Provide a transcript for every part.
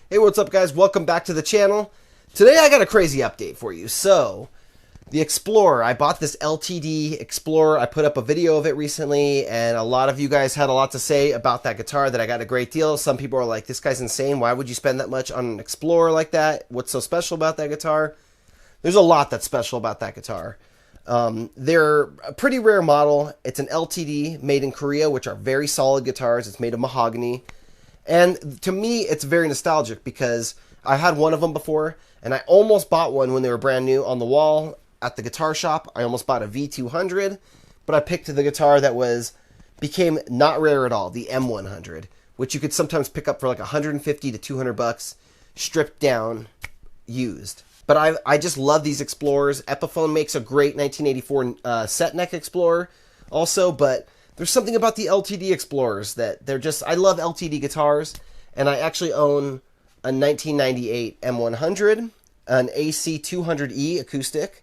Hey, what's up guys? Welcome back to the channel. Today I got a crazy update for you. So, the Explorer, I bought this LTD Explorer. I put up a video of it recently, and a lot of you guys had a lot to say about that guitar, that I got a great deal. Some people are like, this guy's insane. Why would you spend that much on an Explorer like that? What's so special about that guitar? There's a lot that's special about that guitar. They're a pretty rare model. It's an LTD made in Korea, which are very solid guitars. It's made of mahogany. And to me, it's very nostalgic because I had one of them before, and I almost bought one when they were brand new on the wall at the guitar shop. I almost bought a V200, but I picked the guitar that became not rare at all, the M100, which you could sometimes pick up for like 150 to 200 bucks, stripped down, used. But I just love these Explorers. Epiphone makes a great 1984 set neck Explorer also, but there's something about the LTD Explorers that they're just... I love LTD guitars, and I actually own a 1998 M100, an AC200E acoustic,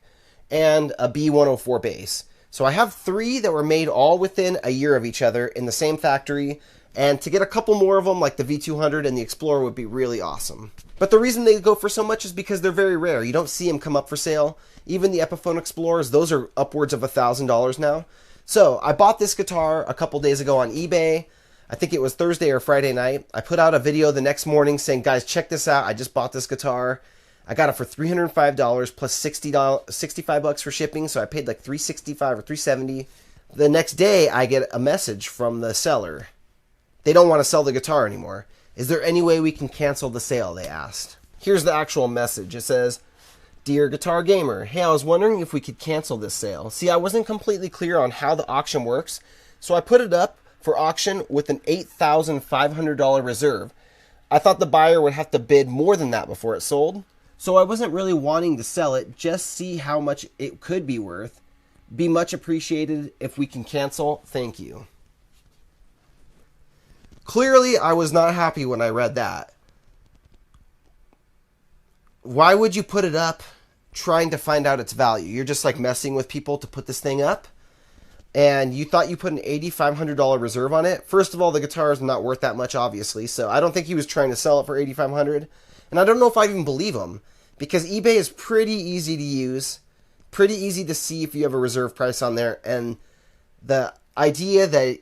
and a B104 bass. So I have three that were made all within a year of each other in the same factory, and to get a couple more of them, like the V200 and the Explorer, would be really awesome. But the reason they go for so much is because they're very rare. You don't see them come up for sale. Even the Epiphone Explorers, those are upwards of $1,000 now. So, I bought this guitar a couple days ago on eBay. I think it was Thursday or Friday night. I put out a video the next morning saying, guys, check this out. I just bought this guitar. I got it for $305 plus $65 for shipping, so I paid like $365 or $370. The next day, I get a message from the seller. They don't want to sell the guitar anymore. Is there any way we can cancel the sale, they asked. Here's the actual message. It says, Dear Guitar Gamer, hey, I was wondering if we could cancel this sale. See, I wasn't completely clear on how the auction works, so I put it up for auction with an $8,500 reserve. I thought the buyer would have to bid more than that before it sold, so I wasn't really wanting to sell it, just see how much it could be worth. Be much appreciated if we can cancel. Thank you. Clearly, I was not happy when I read that. Why would you put it up trying to find out its value? You're just like messing with people to put this thing up, and you thought you put an $8,500 reserve on it. First of all, the guitar is not worth that much, obviously, so I don't think he was trying to sell it for $8,500. And I don't know if I even believe him, because eBay is pretty easy to use, pretty easy to see if you have a reserve price on there, and the idea that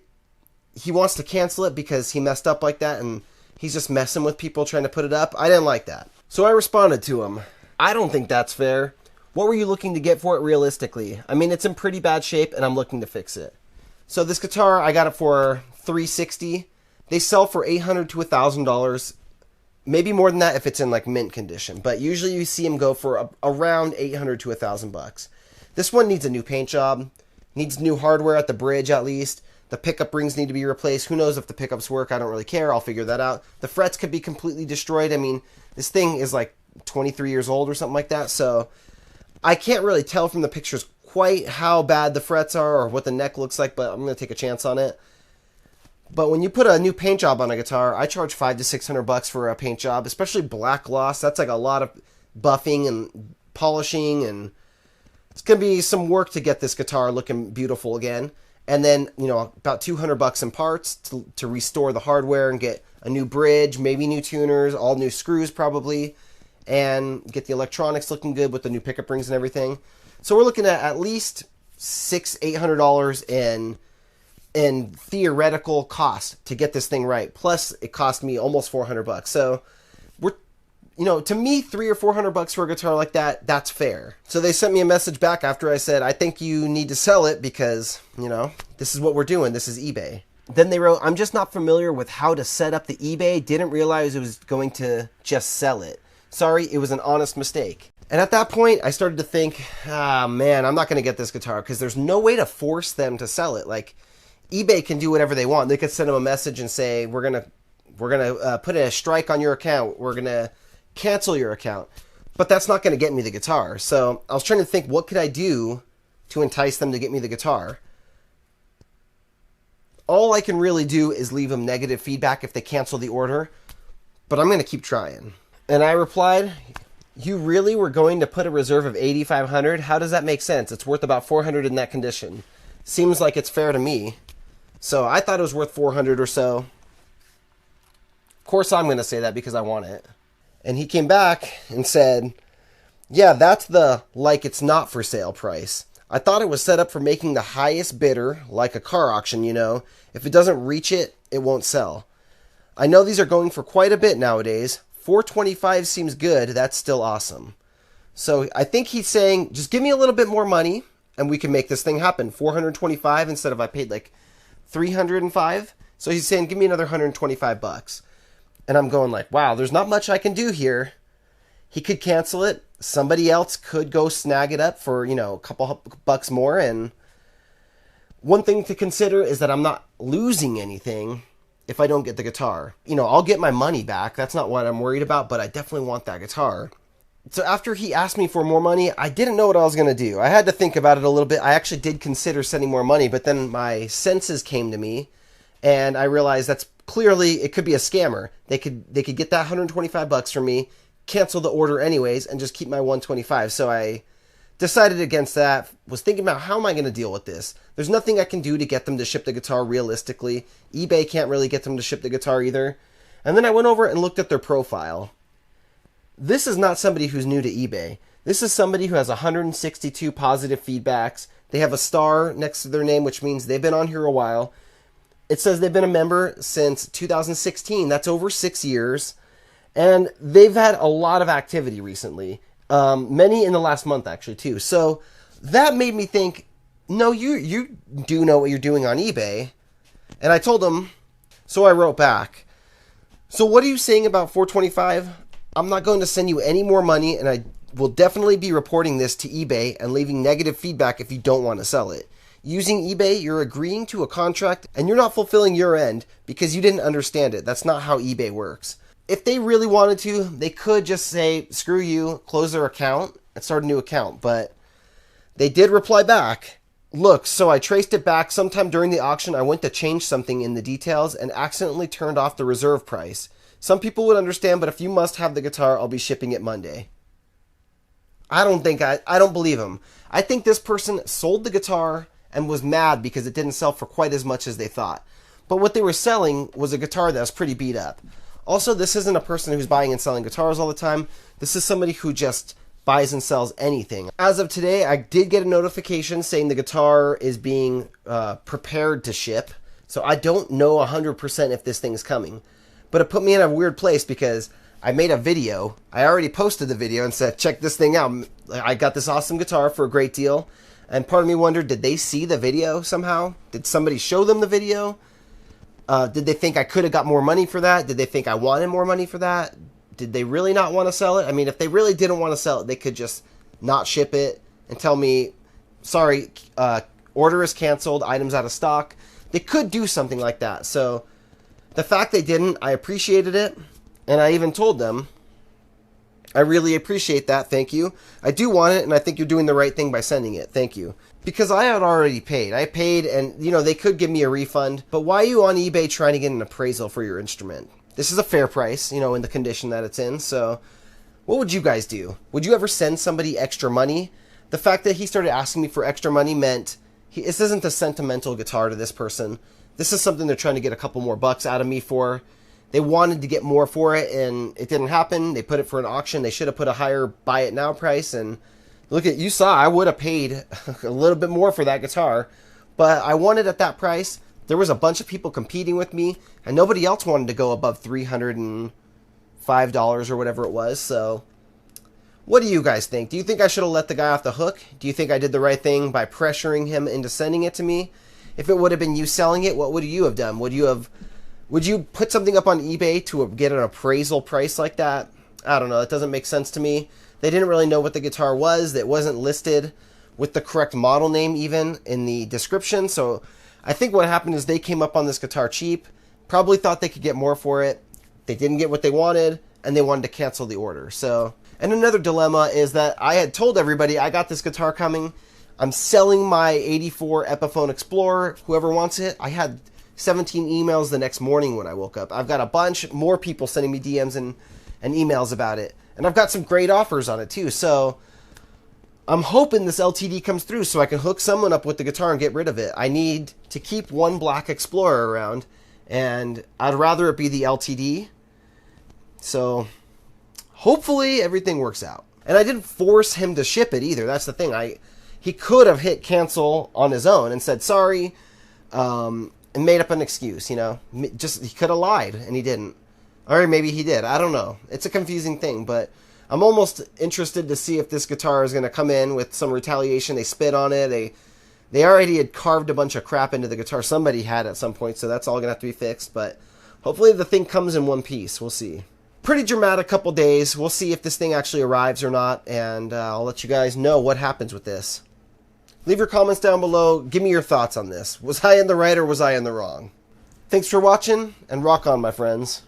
he wants to cancel it because he messed up like that and he's just messing with people trying to put it up, I didn't like that. So I responded to him. I don't think that's fair. What were you looking to get for it realistically? I mean, it's in pretty bad shape and I'm looking to fix it. So this guitar, I got it for $360. They sell for $800 to $1,000. Maybe more than that if it's in like mint condition, but usually you see them go for around $800 to $1,000. This one needs a new paint job, needs new hardware at the bridge at least. The pickup rings need to be replaced. Who knows if the pickups work? I don't really care. I'll figure that out. The frets could be completely destroyed. I mean, this thing is like 23 years old or something like that, so I can't really tell from the pictures quite how bad the frets are or what the neck looks like, but I'm going to take a chance on it. But when you put a new paint job on a guitar, I charge $500 to $600 for a paint job, especially black gloss. That's like a lot of buffing and polishing, and it's going to be some work to get this guitar looking beautiful again. And then, you know, about $200 in parts to restore the hardware and get a new bridge, maybe new tuners, all new screws probably, and get the electronics looking good with the new pickup rings and everything. So we're looking at least $600-800 in theoretical cost to get this thing right. Plus, it cost me almost $400. So we're, you know, to me, $300 or $400 for a guitar like that, that's fair. So they sent me a message back after I said, I think you need to sell it because, you know, this is what we're doing. This is eBay. Then they wrote, I'm just not familiar with how to set up the eBay. Didn't realize it was going to just sell it. Sorry, it was an honest mistake. And at that point, I started to think, man, I'm not going to get this guitar because there's no way to force them to sell it. Like, eBay can do whatever they want. They could send them a message and say, we're gonna put a strike on your account. We're gonna cancel your account. But that's not going to get me the guitar. So I was trying to think, what could I do to entice them to get me the guitar? All I can really do is leave them negative feedback if they cancel the order, but I'm going to keep trying. And I replied, you really were going to put a reserve of $8,500? How does that make sense? It's worth about $400 in that condition. Seems like it's fair to me. So I thought it was worth $400 or so. Of course I'm going to say that because I want it. And he came back and said, yeah, that's the like it's not for sale price. I thought it was set up for making the highest bidder, like a car auction, you know. If it doesn't reach it, it won't sell. I know these are going for quite a bit nowadays. 425 seems good. That's still awesome. So I think he's saying, just give me a little bit more money and we can make this thing happen. 425 instead of I paid like 305. So he's saying, give me another 125 bucks. And I'm going like, wow, there's not much I can do here. He could cancel it. Somebody else could go snag it up for, you know, a couple bucks more. And one thing to consider is that I'm not losing anything if I don't get the guitar. You know, I'll get my money back. That's not what I'm worried about, but I definitely want that guitar. So after he asked me for more money, I didn't know what I was going to do. I had to think about it a little bit. I actually did consider sending more money, but then my senses came to me and I realized that's clearly, it could be a scammer. They could get that 125 bucks from me, cancel the order anyways, and just keep my 125. So I decided against that, was thinking about how am I going to deal with this? There's nothing I can do to get them to ship the guitar realistically. eBay can't really get them to ship the guitar either. And then I went over and looked at their profile. This is not somebody who's new to eBay. This is somebody who has 162 positive feedbacks. They have a star next to their name, which means they've been on here a while. It says they've been a member since 2016. That's over 6 years. And they've had a lot of activity recently. Many in the last month, actually, too. So that made me think, no, you do know what you're doing on eBay. And I told them, so I wrote back, so what are you saying about 425? I'm not going to send you any more money, and I will definitely be reporting this to eBay and leaving negative feedback if you don't want to sell it. Using eBay, you're agreeing to a contract, and you're not fulfilling your end because you didn't understand it. That's not how eBay works. If they really wanted to, they could just say, screw you, close their account, and start a new account. But they did reply back. Look, so I traced it back. Sometime during the auction, I went to change something in the details and accidentally turned off the reserve price. Some people would understand, but if you must have the guitar, I'll be shipping it Monday. I don't believe him. I think this person sold the guitar and was mad because it didn't sell for quite as much as they thought. But what they were selling was a guitar that was pretty beat up. Also, this isn't a person who's buying and selling guitars all the time. This is somebody who just buys and sells anything. As of today, I did get a notification saying the guitar is being prepared to ship. So I don't know 100% if this thing's coming. But it put me in a weird place because I made a video. I already posted the video and said, check this thing out. I got this awesome guitar for a great deal. And part of me wondered, did they see the video somehow? Did somebody show them the video? Did they think I could have got more money for that? Did they think I wanted more money for that? Did they really not want to sell it? I mean, if they really didn't want to sell it, they could just not ship it and tell me, sorry, order is canceled, items out of stock. They could do something like that. So the fact they didn't, I appreciated it. And I even told them, I really appreciate that. Thank you. I do want it, and I think you're doing the right thing by sending it. Thank you. Because I had already paid. I paid, and, you know, they could give me a refund. But why are you on eBay trying to get an appraisal for your instrument? This is a fair price, you know, in the condition that it's in. So what would you guys do? Would you ever send somebody extra money? The fact that he started asking me for extra money meant this isn't a sentimental guitar to this person. This is something they're trying to get a couple more bucks out of me for. They wanted to get more for it, and it didn't happen. They put it for an auction. They should have put a higher buy it now price. And look at, you saw, I would have paid a little bit more for that guitar, but I wanted at that price. There was a bunch of people competing with me, and nobody else wanted to go above $305 or whatever it was. So what do you guys think? Do you think I should have let the guy off the hook? Do you think I did the right thing by pressuring him into sending it to me? If it would have been you selling it, what would you have done? Would you put something up on eBay to get an appraisal price like that? I don't know. It doesn't make sense to me. They didn't really know what the guitar was. It wasn't listed with the correct model name even in the description. So I think what happened is they came up on this guitar cheap, probably thought they could get more for it. They didn't get what they wanted, and they wanted to cancel the order. So, and another dilemma is that I had told everybody I got this guitar coming. I'm selling my 84 Epiphone Explorer. Whoever wants it. I had 17 emails the next morning when I woke up. I've got a bunch more people sending me DMs and emails about it. And I've got some great offers on it too. So I'm hoping this LTD comes through so I can hook someone up with the guitar and get rid of it. I need to keep one black Explorer around, and I'd rather it be the LTD. So hopefully everything works out. And I didn't force him to ship it either. That's the thing. He could have hit cancel on his own and said sorry, and made up an excuse, you know. Just, he could have lied, and he didn't. Or maybe he did. I don't know. It's a confusing thing, but I'm almost interested to see if this guitar is going to come in with some retaliation. They spit on it. They already had carved a bunch of crap into the guitar. Somebody had at some point, so that's all going to have to be fixed. But hopefully the thing comes in one piece. We'll see. Pretty dramatic couple days. We'll see if this thing actually arrives or not, and I'll let you guys know what happens with this. Leave your comments down below. Give me your thoughts on this. Was I in the right or was I in the wrong? Thanks for watching, and rock on, my friends.